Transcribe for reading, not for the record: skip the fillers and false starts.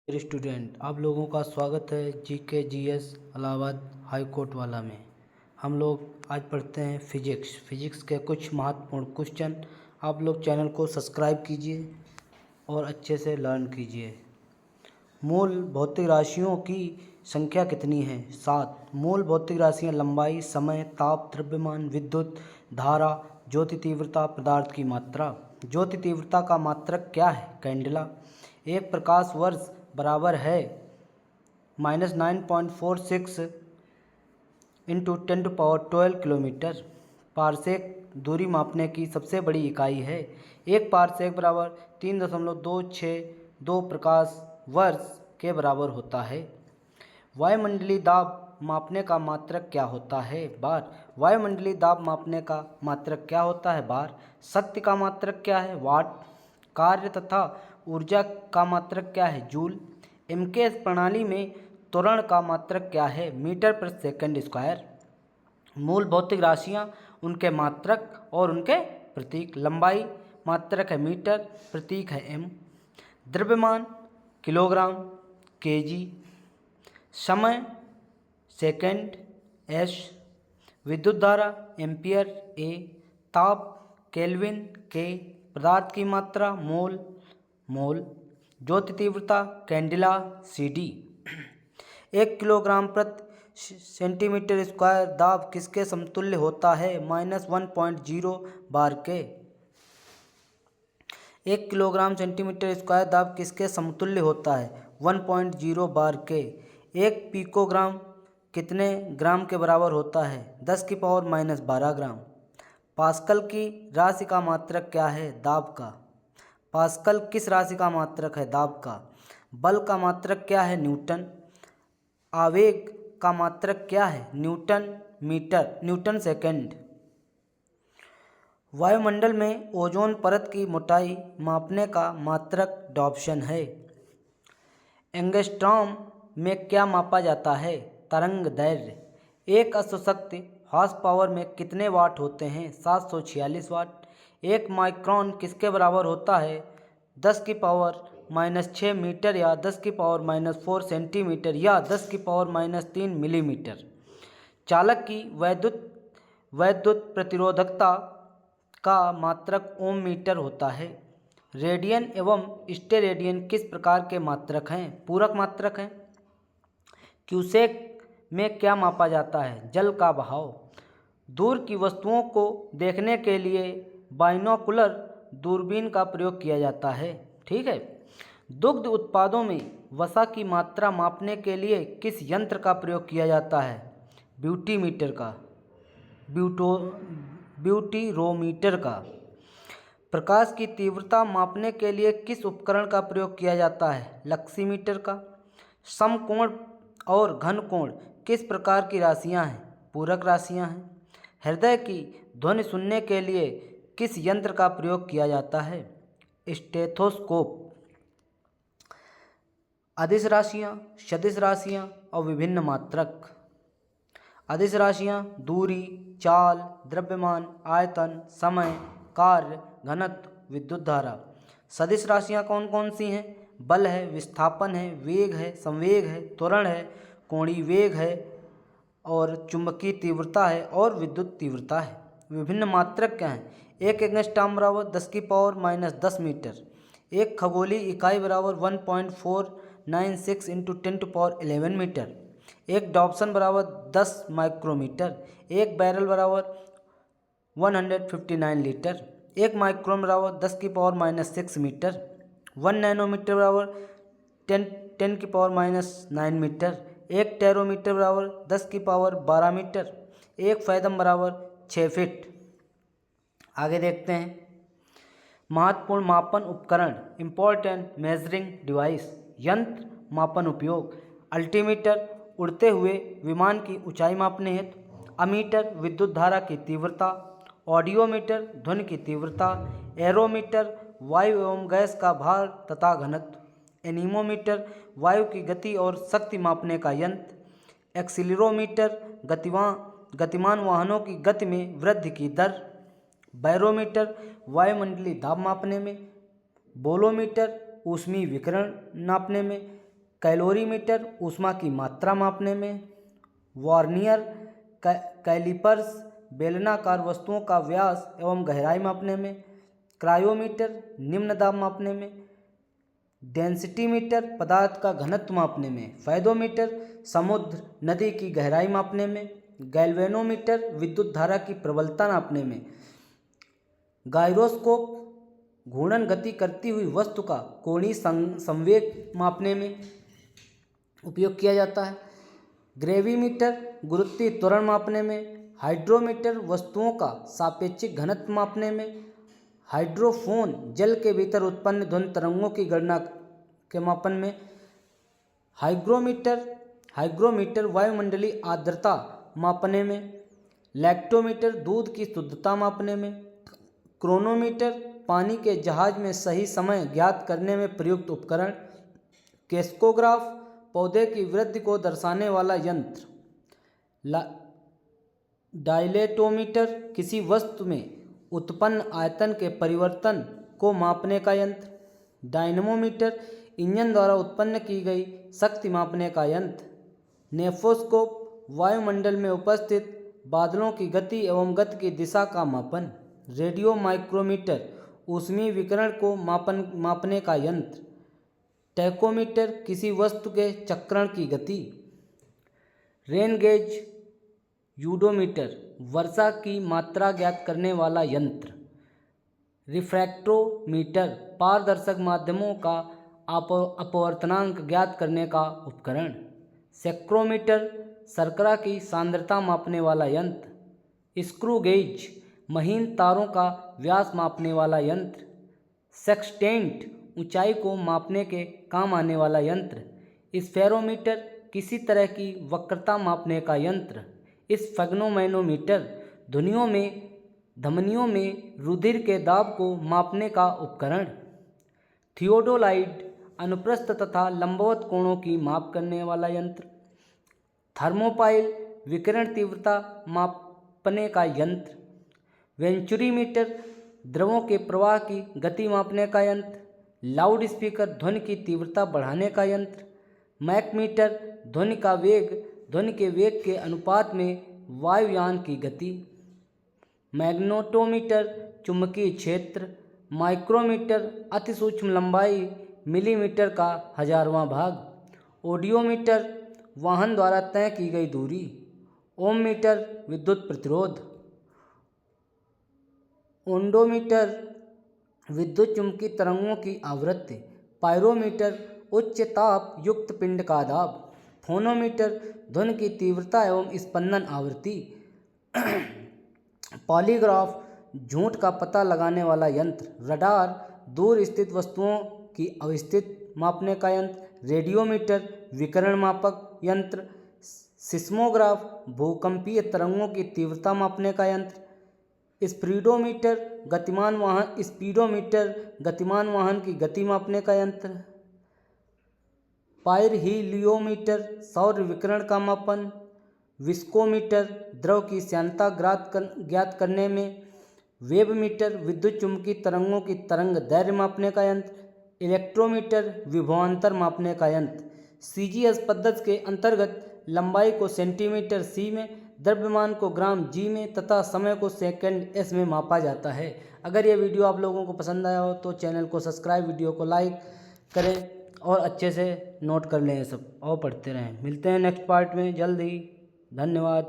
Dear student, आप लोगों का स्वागत है GK GS Allahabad high court वाला में। हम लोग आज पढ़ते हैं फिजिक्स के कुछ महत्वपूर्ण क्वेश्चन। आप लोग चैनल को सब्सक्राइब कीजिए और अच्छे से लर्न कीजिए। मूल भौतिक राशियों की संख्या कितनी है? 7। मूल भौतिक राशियाँ लंबाई, समय, ताप, द्रव्यमान, विद्युत धारा, ज्योति तीव्रता, पदार्थ की मात्रा। ज्योति तीव्रता का मात्रक क्या है? कैंडेला। एक प्रकाश वर्ष बराबर है -9.46 इंटू 10⁻12 किलोमीटर। पारसेक दूरी मापने की सबसे बड़ी इकाई है। एक पारसेक बराबर 3.262 प्रकाश वर्ष के बराबर होता है। वायुमंडलीय दाब मापने का मात्रक क्या होता है? बार। वायुमंडलीय दाब मापने का मात्रक क्या होता है? बार। शक्ति का मात्रक क्या है? वाट। कार्य तथा ऊर्जा का मात्रक क्या है? जूल। एमके प्रणाली में त्वरण का मात्रक क्या है? मीटर पर सेकंड स्क्वायर। मूल भौतिक राशियाँ, उनके मात्रक और उनके प्रतीक। लंबाई मात्रक है मीटर, प्रतीक है एम। द्रव्यमान किलोग्राम, केजी। समय सेकंड, एस। विद्युत धारा एम्पियर, ए। ताप केल्विन, के। पदार्थ की मात्रा मोल। ज्योति तीव्रता कैंडिला, सीडी। 1 किलोग्राम प्रति सेंटीमीटर स्क्वायर दाब किसके समतुल्य होता है? -1.0 बार के। 1 किलोग्राम सेंटीमीटर स्क्वायर दाब किसके समतुल्य होता है? 1.0 बार के। 1 पिकोग्राम कितने ग्राम के बराबर होता है? 10⁻12 ग्राम। पास्कल की राशि का मात्रक क्या है? दाब का। पास्कल किस राशि का मात्रक है? दाब का। बल का मात्रक क्या है? न्यूटन। आवेग का मात्रक क्या है? Newton metre, newton second. वायुमंडल में ओजोन परत की मोटाई मापने का मात्रक डॉप्सन है। एंगस्ट्रॉम में क्या मापा जाता है? तरंग दैर्ध्य। एक अश्वशक्ति हॉर्स पावर में कितने वाट होते हैं? 746 वाट। एक माइक्रोन किसके बराबर होता है? 10⁻⁻6 मीटर या 10⁻⁻4 सेंटीमीटर या 10⁻⁻3 मिलीमीटर। चालक की वैद्युत प्रतिरोधकता का मात्रक ओम मीटर होता है। रेडियन एवं स्टेरेडियन किस प्रकार के मात्रक हैं? पूरक मात्रक हैं। क्यूसेक में क्या मापा जाता है? जल का बहाव। दूर की वस्तुओं को देखने के लिए बाइनोकुलर दूरबीन का प्रयोग किया जाता है। ठीक है। दुग्ध उत्पादों में वसा की मात्रा मापने के लिए किस यंत्र का प्रयोग किया जाता है? ब्यूटीमीटर का, ब्यूटीरोमीटर का। प्रकाश की तीव्रता मापने के लिए किस उपकरण का प्रयोग किया जाता है? लक्सीमीटर का। समकोण और घन कोण किस प्रकार की राशियां हैं? पूरक राशियां हैं। हृदय की ध्वनि सुनने के लिए किस यंत्र का प्रयोग किया जाता है? स्टेथोस्कोप। अदिश राशियां, सदिश राशियां और विभिन्न मात्रक। अदिश राशियां दूरी, चाल, द्रव्यमान, आयतन, समय, कार्य, घनत्व, विद्युत धारा। सदिश राशियां कौन कौन सी हैं? बल है, विस्थापन है, वेग है, संवेग है, त्वरण है, कोणीय वेग है और चुंबकीय तीव्रता है और विद्युत तीव्रता है। विभिन्न मात्रक क्या हैं? एक एंगस्ट्रॉम बराबर 10⁻10 मीटर। एक खगोलीय इकाई बराबर 1.496 इंटू 10⁻11 मीटर। एक डॉप्सन बराबर 10 माइक्रोमीटर। एक बैरल बराबर 159 लीटर। एक माइक्रोन बराबर 10⁻6 मीटर। 1 नैनोमीटर बराबर 10⁻9 मीटर। एक टेरोमीटर बराबर 10⁻12 मीटर। एक फैदम बराबर 6 फीट। आगे देखते हैं। महत्वपूर्ण मापन उपकरण, इम्पोर्टेंट मेजरिंग डिवाइस। यंत्र मापन उपयोग, अल्टीमीटर उड़ते हुए विमान की ऊंचाई मापने हेतु। अमीटर विद्युत धारा की तीव्रता। ऑडियोमीटर ध्वनि की तीव्रता। एरोमीटर वायु एवं गैस का भार तथा घनत्व। एनीमोमीटर वायु की गति और शक्ति मापने का यंत्र। एक्सीलरोमीटर गतिमान वाहनों की गति में वृद्धि की दर। बैरोमीटर वायुमंडलीय दाब मापने में। बोलोमीटर ऊष्मीय विकिरण नापने में। कैलोरीमीटर ऊष्मा की मात्रा मापने में, वार्नियर कैलिपर्स बेलनाकार वस्तुओं का व्यास एवं गहराई मापने में, क्रायोमीटर निम्न दाब मापने में, डेंसिटीमीटर पदार्थ का घनत्व मापने में, फायदोमीटर समुद्र नदी की गहराई मापने में, गैल्वेनोमीटर विद्युत धारा की प्रबलता नापने में, गायरोस्कोप घूर्णन गति करती हुई वस्तु का कोणीय संवेग मापने में उपयोग किया जाता है, ग्रेविमीटर गुरुत्वीय त्वरण मापने में, हाइड्रोमीटर वस्तुओं का सापेक्षिक घनत्व मापने में, हाइड्रोफोन जल के भीतर उत्पन्न ध्वनि तरंगों की गणना के मापन में, हाइग्रोमीटर वायुमंडलीय आर्द्रता मापने में, लैक्टोमीटर दूध की शुद्धता मापने में, क्रोनोमीटर पानी के जहाज में सही समय ज्ञात करने में प्रयुक्त उपकरण, केस्कोग्राफ पौधे की वृद्धि को दर्शाने वाला यंत्र, डायलेटोमीटर किसी वस्तु में उत्पन्न आयतन के परिवर्तन को मापने का यंत्र, डायनमोमीटर इंजन द्वारा उत्पन्न की गई शक्ति मापने का यंत्र, नेफोस्कोप वायुमंडल में उपस्थित बादलों की गति एवं गति की दिशा का मापन, रेडियो माइक्रोमीटर ऊष्मीय विकिरण को मापने का यंत्र, टैकोमीटर किसी वस्तु के चक्रण की गति, रेन गेज यूडोमीटर वर्षा की मात्रा ज्ञात करने वाला यंत्र, रिफ्रैक्टोमीटर पारदर्शक माध्यमों का अपवर्तनांक ज्ञात करने का उपकरण, सेक्रोमीटर शर्करा की सांद्रता मापने वाला यंत्र, स्क्रू गेज महीन तारों का व्यास मापने वाला यंत्र, सेक्सटेंट ऊंचाई को मापने के काम आने वाला यंत्र, स्फेरोमीटर किसी तरह की वक्रता मापने का यंत्र, स्फेग्नोमैनोमीटर धमनियों में रुधिर के दाब को मापने का उपकरण, थियोडोलाइट अनुप्रस्थ तथा लंबवत कोणों की माप करने वाला यंत्र, थर्मोपाइल विकिरण तीव्रता मापने का यंत्र, वेंचुरीमीटर द्रवों के प्रवाह की गति मापने का यंत्र, लाउड स्पीकर ध्वनि की तीव्रता बढ़ाने का यंत्र, मैकमीटर ध्वनि के वेग के अनुपात में वायुयान की गति, मैग्नेटोमीटर चुंबकीय क्षेत्र, माइक्रोमीटर अति सूक्ष्म लंबाई मिलीमीटर का 1000वां भाग, ओडियोमीटर वाहन द्वारा तय की गई दूरी, ओममीटर विद्युत प्रतिरोध, ओंडोमीटर विद्युत चुंबकीय तरंगों की आवृत्ति, पायरोमीटर उच्च ताप युक्त पिंड का दाब, फोनोमीटर ध्वनि की तीव्रता एवं स्पंदन आवृत्ति, पॉलीग्राफ झूठ का पता लगाने वाला यंत्र, रडार दूर स्थित वस्तुओं की अवस्थिति मापने का यंत्र, रेडियोमीटर विकिरण मापक यंत्र, सिस्मोग्राफ भूकंपीय तरंगों की तीव्रता मापने का यंत्र, स्पीडोमीटर गतिमान वाहन की गति मापने का यंत्र, पाइरहीलियोमीटर सौर विकिरण का मापन, विस्कोमीटर द्रव की श्यानता ज्ञात करने में, वेवमीटर विद्युत चुंबकीय तरंगों की तरंग दैर्घ्य मापने का यंत्र, इलेक्ट्रोमीटर विभवांतर मापने का यंत्र। सीजीएस पद्धति के अंतर्गत लंबाई को सेंटीमीटर सी में, द्रव्यमान को ग्राम जी में तथा समय को सेकंड एस में मापा जाता है। अगर ये वीडियो आप लोगों को पसंद आया हो तो चैनल को सब्सक्राइब, वीडियो को लाइक करें और अच्छे से नोट कर लें सब और पढ़ते रहें। मिलते हैं नेक्स्ट पार्ट में जल्द ही। धन्यवाद।